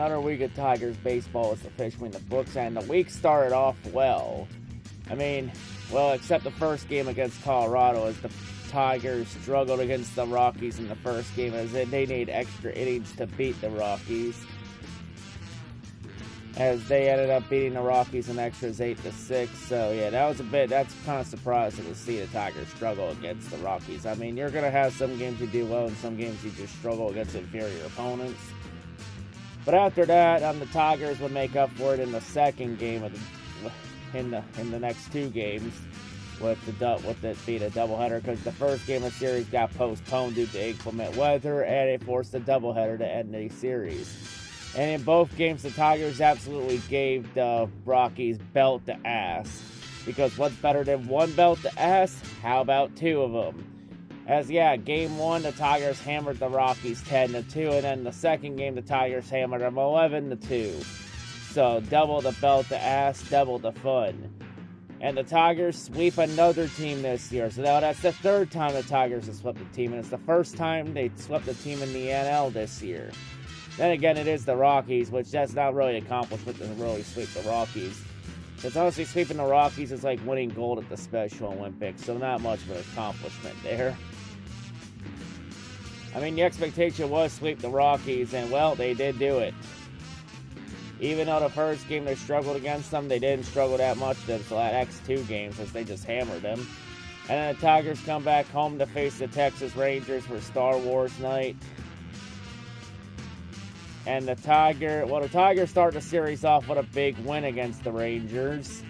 another week of Tigers baseball is officially in the books, and the week started off well. I mean, well, except the first game against Colorado, as the Tigers struggled against the Rockies in the first game, as they need extra innings to beat the Rockies. As they ended up beating the Rockies in extras 8-6. So yeah, that's kind of surprising to see the Tigers struggle against the Rockies. I mean, you're gonna have some games you do well and some games you just struggle against inferior opponents. But after that, the Tigers would make up for it in the second game in the next two games with it being a doubleheader, because the first game of the series got postponed due to inclement weather, and it forced a doubleheader to end the series. And in both games, the Tigers absolutely gave the Rockies belt to ass. Because what's better than one belt to ass? How about two of them? As yeah, game one, the Tigers hammered the Rockies 10-2, and then the second game, the Tigers hammered them 11-2. So double the belt to ass, double the fun. And the Tigers sweep another team this year. So now that's the third time the Tigers have swept a team, and it's the first time they swept a team in the NL this year. Then again, it is the Rockies, which that's not really an accomplishment to really sweep the Rockies. Because honestly, sweeping the Rockies is like winning gold at the Special Olympics, so not much of an accomplishment there. I mean, the expectation was sweep the Rockies, and well, they did do it. Even though the first game they struggled against them, they didn't struggle that much the next two games, as they just hammered them. And then the Tigers come back home to face the Texas Rangers for Star Wars night. And the Tigers start the series off with a big win against the Rangers.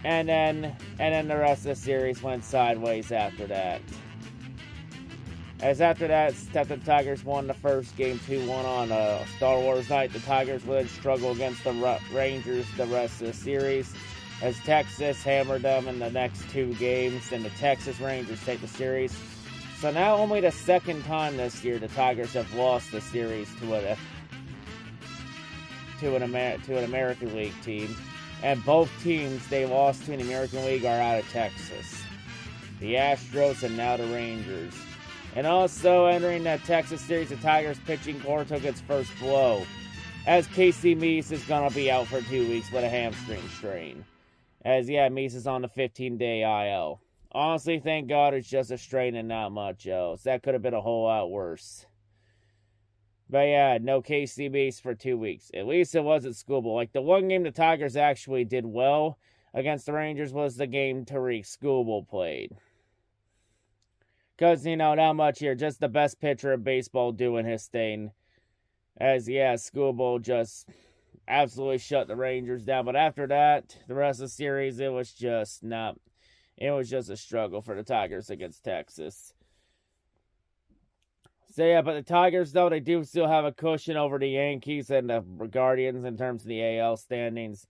And then the rest of the series went sideways after that. As after that, the Tigers won the first game 2-1 on Star Wars night. The Tigers would struggle against the Rangers the rest of the series, as Texas hammered them in the next two games, and the Texas Rangers take the series. So now only the second time this year the Tigers have lost the series to an American League team. And both teams they lost to in the American League are out of Texas. The Astros and now the Rangers. And also entering that Texas series, the Tigers pitching core took its first blow, as Casey Meese is going to be out for 2 weeks with a hamstring strain. As yeah, Meese is on the 15-day IL. Honestly, thank God it's just a strain and not much else. That could have been a whole lot worse. But yeah, no Casey Meese for 2 weeks. At least it wasn't Skubal. Like, the one game the Tigers actually did well against the Rangers was the game Tariq Skubal played. Because, not much here. Just the best pitcher in baseball doing his thing. As, yeah, Skubal just absolutely shut the Rangers down. But after that, the rest of the series, it was just a struggle for the Tigers against Texas. So, yeah, but the Tigers, though, they do still have a cushion over the Yankees and the Guardians in terms of the AL standings.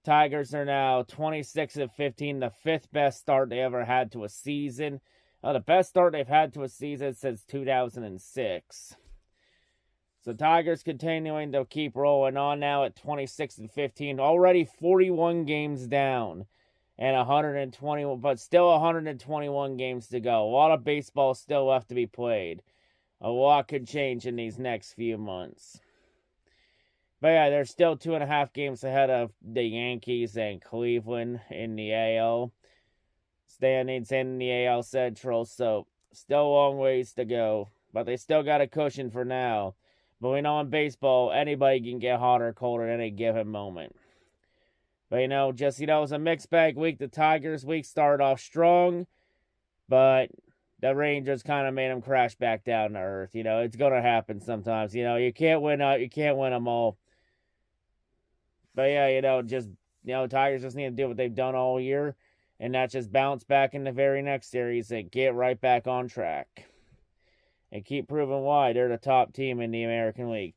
Tigers are now 26-15, the fifth best start they ever had to a season. The best start they've had to a season since 2006. So Tigers continuing to keep rolling on now at 26-15. Already 41 games down. And 121, but still 121 games to go. A lot of baseball still left to be played. A lot could change in these next few months. But yeah, they're still 2.5 games ahead of the Yankees and Cleveland in the AL standings and the AL Central, so still a long ways to go. But they still got a cushion for now. But we know in baseball, anybody can get hot or cold at any given moment. But, it was a mixed bag week. The Tigers week started off strong, but the Rangers kind of made them crash back down to earth. It's going to happen sometimes. You can't win them all. But, yeah, Tigers just need to do what they've done all year, and that's just bounce back in the very next series and get right back on track. And keep proving why they're the top team in the American League.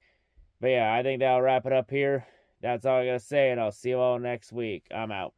But, yeah, I think that'll wrap it up here. That's all I got to say, and I'll see you all next week. I'm out.